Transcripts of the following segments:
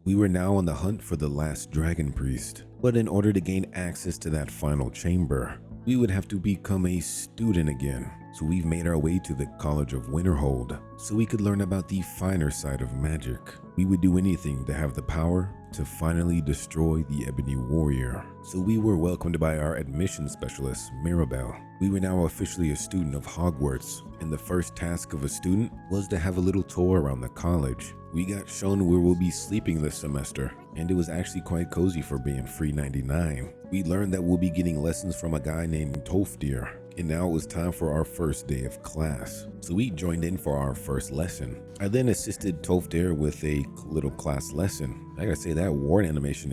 We were now on the hunt for the last dragon priest, but in order to gain access to that final chamber, we would have to become a student again. So we've made our way to the College of Winterhold so we could learn about the finer side of magic. We would do anything to have the power to finally destroy the Ebony Warrior. So we were welcomed by our admission specialist, Mirabelle. We were now officially a student of Hogwarts, and the first task of a student was to have a little tour around the college. We got shown where we'll be sleeping this semester, and it was actually quite cozy for being free 99. We learned that we'll be getting lessons from a guy named Tolfdir, and now it was time for our first day of class. So we joined in for our first lesson. I then assisted Tolfdir with a little class lesson. I gotta say that ward animation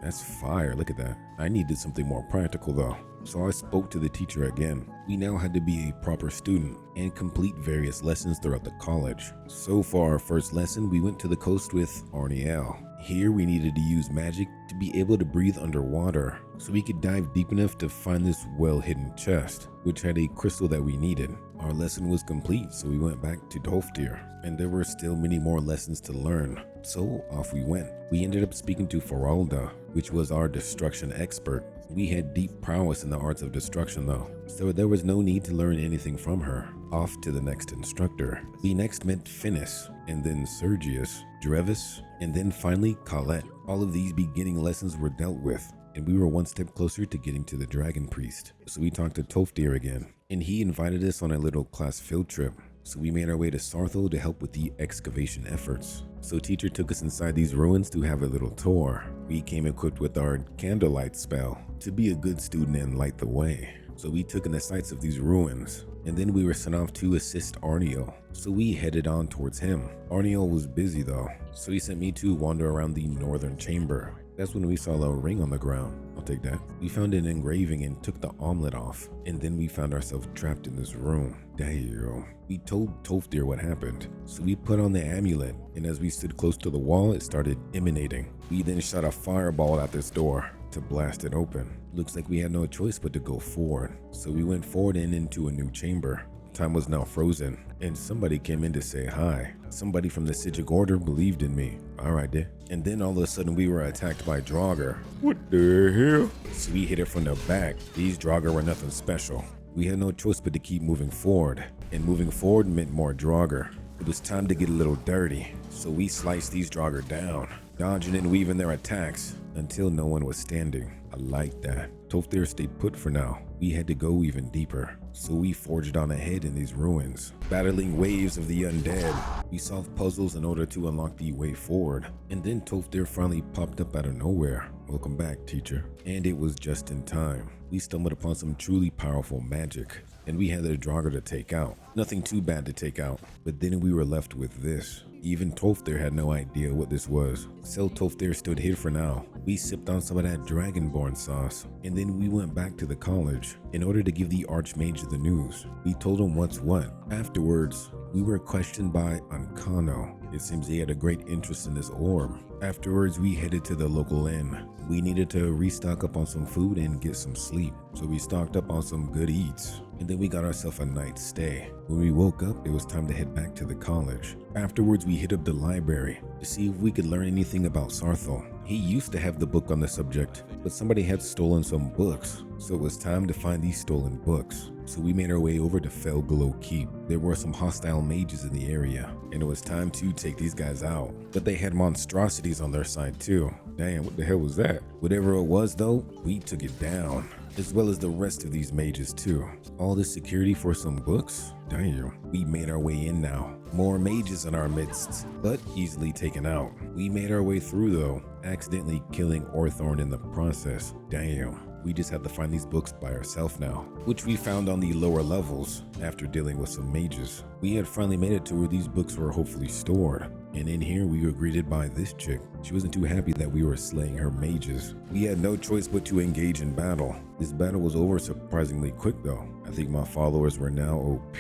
that's fire, look at that. I needed something more practical though. So I spoke to the teacher again. We now had to be a proper student and complete various lessons throughout the college. So for our first lesson, we went to the coast with Arniel. Here we needed to use magic to be able to breathe underwater, so we could dive deep enough to find this well-hidden chest, which had a crystal that we needed. Our lesson was complete, so we went back to Tolfdir, and there were still many more lessons to learn. So off we went. We ended up speaking to Faralda, which was our destruction expert. We had deep prowess in the arts of destruction though, so there was no need to learn anything from her. Off to the next instructor. We next met Finis, and then Sergius, Drevis, and then finally Colette. All of these beginning lessons were dealt with, and we were one step closer to getting to the Dragon Priest. So we talked to Tolfdir again, and he invited us on a little class field trip. So we made our way to Saarthal to help with the excavation efforts. So teacher took us inside these ruins to have a little tour. We came equipped with our candlelight spell to be a good student and light the way. So we took in the sights of these ruins, and then we were sent off to assist Arniel. So we headed on towards him. Arniel was busy though, so he sent me to wander around the northern chamber. That's when we saw a ring on the ground. I'll take that. We found an engraving and took the omelet off, and then we found ourselves trapped in this room. Damn. We told Tolfdir what happened, so we put on the amulet, and as we stood close to the wall, it started emanating. We then shot a fireball at this door to blast it open. Looks like we had no choice but to go forward, so we went forward and into a new chamber. Time was now frozen, and somebody came in to say hi. Somebody from the Sijic Order believed in me. Alright then. And then all of a sudden we were attacked by Draugr. What the hell? So we hit it from the back. These Draugr were nothing special. We had no choice but to keep moving forward, and moving forward meant more Draugr. It was time to get a little dirty, so we sliced these Draugr down, dodging and weaving their attacks until no one was standing. I like that. Tolfdir stayed put for now. We had to go even deeper, so we forged on ahead in these ruins, battling waves of the undead. We solved puzzles in order to unlock the way forward, and then Tolfdir finally popped up out of nowhere. Welcome back, teacher. And it was just in time. We stumbled upon some truly powerful magic, and we had the Draugr to take out. Nothing too bad to take out, but then we were left with this. Even Tolfdir had no idea what this was, so Tolfdir stood here for now. We sipped on some of that Dragonborn sauce, and then we went back to the college in order to give the Archmage the news. We told him what's what. Afterwards, we were questioned by Ancano. It seems he had a great interest in this orb. Afterwards, we headed to the local inn. We needed to restock up on some food and get some sleep, so we stocked up on some good eats, and then we got ourselves a night's stay. When we woke up, it was time to head back to the college. Afterwards, we hit up the library to see if we could learn anything about Saarthal. He used to have the book on the subject, but somebody had stolen some books, so it was time to find these stolen books. So we made our way over to Felglow Keep. There were some hostile mages in the area, and it was time to take these guys out. But they had monstrosities on their side too. Damn, what the hell was that? Whatever it was though, we took it down, as well as the rest of these mages too. All this security for some books? Damn. We made our way in now. More mages in our midst, but easily taken out. We made our way through though, accidentally killing Orthorn in the process. Damn. We just had to find these books by ourselves now, which we found on the lower levels after dealing with some mages. We had finally made it to where these books were hopefully stored, and in here we were greeted by this chick. She wasn't too happy that we were slaying her mages. We had no choice but to engage in battle. This battle was over surprisingly quick though. I think my followers were now OP,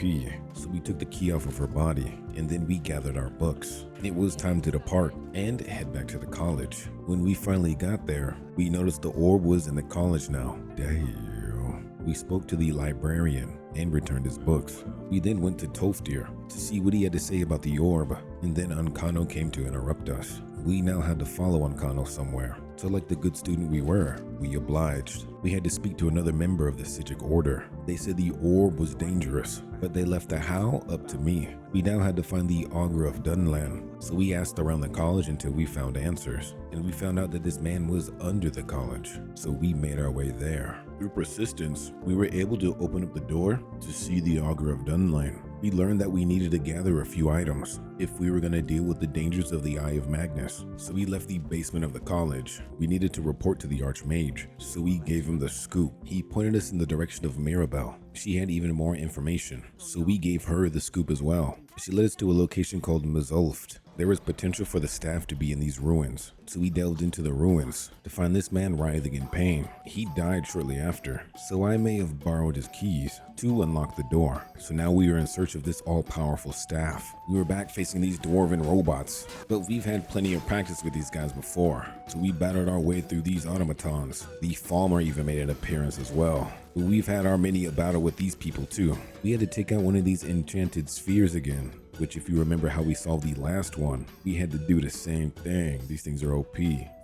so we took the key off of her body, and then we gathered our books. It was time to depart and head back to the college. When we finally got there, we noticed the orb was in the college now. Damn. We spoke to the librarian and returned his books. We then went to Tolfdir to see what he had to say about the orb, and then Ancano came to interrupt us. we now had to follow Ancano somewhere. So like the good student we were, we obliged. We had to speak to another member of the Sijic order. They said the orb was dangerous, but they left the how up to me. We now had to find the Augur of Dunland, so we asked around the college until we found answers, and we found out that this man was under the college, so we made our way there. Through persistence, we were able to open up the door to see the Augur of Dunland. We learned that we needed to gather a few items if we were going to deal with the dangers of the Eye of Magnus. So we left the basement of the college. We needed to report to the Archmage, so we gave him the scoop. He pointed us in the direction of Mirabelle. She had even more information, so we gave her the scoop as well. She led us to a location called Mizulft. There was potential for the staff to be in these ruins, so we delved into the ruins to find this man writhing in pain. He died shortly after, so I may have borrowed his keys to unlock the door. So now we were in search of this all-powerful staff. We were back facing these dwarven robots, but we've had plenty of practice with these guys before, so we battled our way through these automatons. The Falmer even made an appearance as well. But we've had our many a battle with these people too. We had to take out one of these enchanted spheres again, which if you remember how we solved the last one, we had to do the same thing. These things are OP.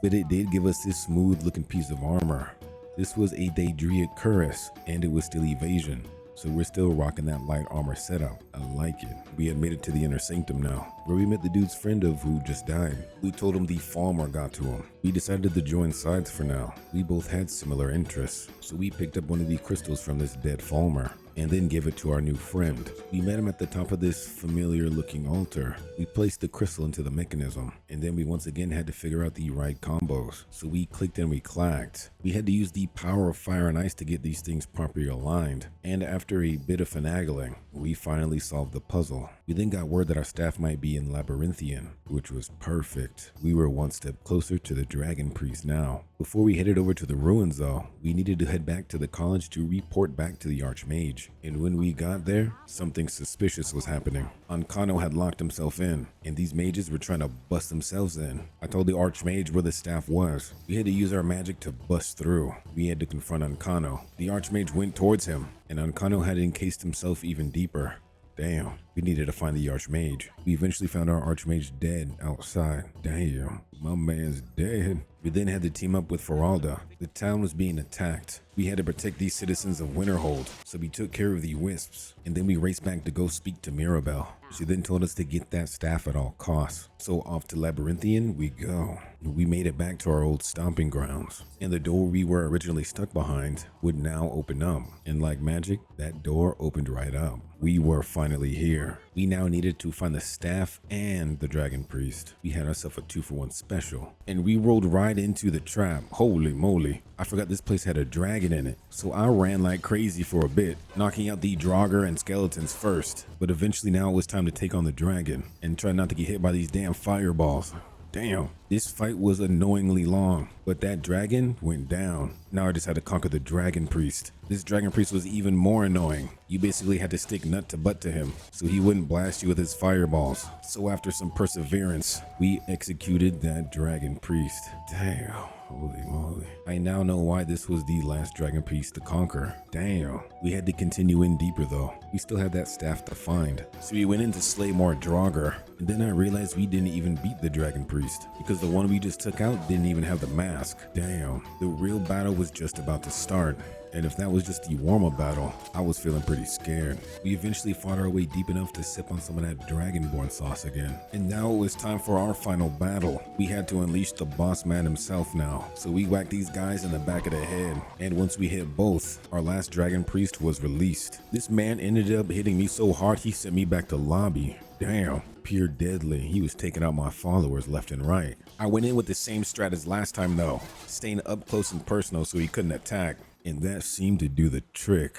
But it did give us this smooth looking piece of armor. This was a Daedric cuirass, and it was still evasion. So we're still rocking that light armor setup. I like it. We had made it to the inner sanctum now, where we met the dude's friend of who just died. We told him the Falmer got to him. We decided to join sides for now. We both had similar interests, so we picked up one of the crystals from this dead Falmer and then gave it to our new friend. We met him at the top of this familiar looking altar. We placed the crystal into the mechanism, and then we once again had to figure out the right combos. So we clicked and we clacked. We had to use the power of fire and ice to get these things properly aligned, and after a bit of finagling, we finally solved the puzzle. We then got word that our staff might be in Labyrinthian, which was perfect. We were one step closer to the Dragon Priest now. Before we headed over to the ruins though, we needed to head back to the college to report back to the Archmage. And when we got there, something suspicious was happening. Ancano had locked himself in, and these mages were trying to bust themselves in. I told the Archmage where the staff was. We had to use our magic to bust through. We had to confront Ancano. The Archmage went towards him, and Ancano had encased himself even deeper. Damn, we needed to find the Archmage. We eventually found our Archmage dead outside. Damn, my man's dead. We then had to team up with Feralda. The town was being attacked. We had to protect these citizens of Winterhold, so we took care of the wisps, and then we raced back to go speak to Mirabelle. She then told us to get that staff at all costs. So off to Labyrinthian we go. We made it back to our old stomping grounds, and the door we were originally stuck behind would now open up, and like magic, that door opened right up. We were finally here. We now needed to find the staff and the Dragon Priest. We had ourselves a 2-for-1 special, and we rolled right into the trap. Holy moly, I forgot this place had a dragon in it, so I ran like crazy for a bit, knocking out the Draugr and skeletons first, but eventually now it was time to take on the dragon and try not to get hit by these damn fireballs. Damn, this fight was annoyingly long, but that dragon went down. Now I just had to conquer the Dragon Priest. This Dragon Priest was even more annoying. You basically had to stick nut to butt to him so he wouldn't blast you with his fireballs. So after some perseverance, we executed that Dragon Priest. Damn. Holy moly. I now know why this was the last Dragon Priest to conquer. Damn. We had to continue in deeper though. We still had that staff to find. So we went in to slay more Draugr. And then I realized we didn't even beat the Dragon Priest because the one we just took out didn't even have the mask. Damn. The real battle was just about to start. And if that was just the warm-up battle, I was feeling pretty scared. We eventually fought our way deep enough to sip on some of that Dragonborn sauce again. And now it was time for our final battle. We had to unleash the boss man himself now. So we whacked these guys in the back of the head. And once we hit both, our last Dragon Priest was released. This man ended up hitting me so hard he sent me back to lobby. Damn, pure deadly. He was taking out my followers left and right. I went in with the same strat as last time though, staying up close and personal so he couldn't attack. And that seemed to do the trick.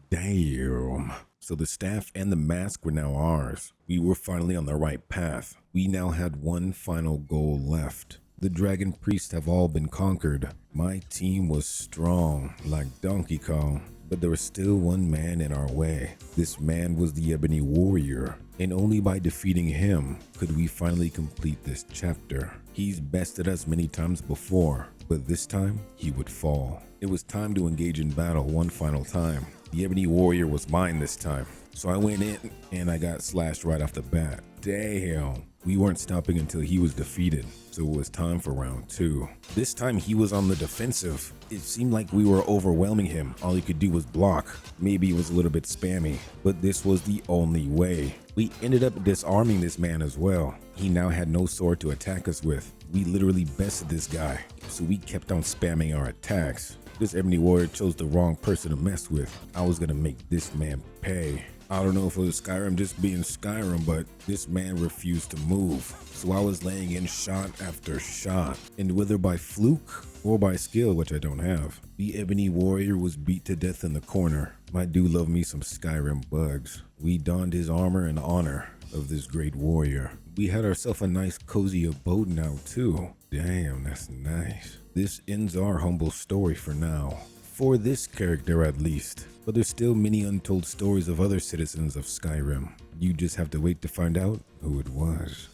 Damn. So the staff and the mask were now ours. We were finally on the right path. We now had one final goal left. The Dragon Priests have all been conquered. My team was strong, like Donkey Kong, but there was still one man in our way. This man was the Ebony Warrior, and only by defeating him could we finally complete this chapter. He's bested us many times before, but this time he would fall. It was time to engage in battle one final time. The Ebony Warrior was mine this time, so I went in and I got slashed right off the bat. Damn. We weren't stopping until he was defeated, so it was time for round 2. This time he was on the defensive. It seemed like we were overwhelming him. All he could do was block. Maybe it was a little bit spammy, but this was the only way. We ended up disarming this man as well. He now had no sword to attack us with. We literally bested this guy, so we kept on spamming our attacks. This Ebony Warrior chose the wrong person to mess with. I was gonna make this man pay. I don't know if it was Skyrim just being Skyrim, but this man refused to move. So I was laying in shot after shot, and whether by fluke or by skill, which I don't have, the Ebony Warrior was beat to death in the corner. I do love me some Skyrim bugs. We donned his armor in honor of this great warrior. We had ourselves a nice cozy abode now too. Damn, that's nice. This ends our humble story for now. For this character at least. But there's still many untold stories of other citizens of Skyrim. You just have to wait to find out who it was.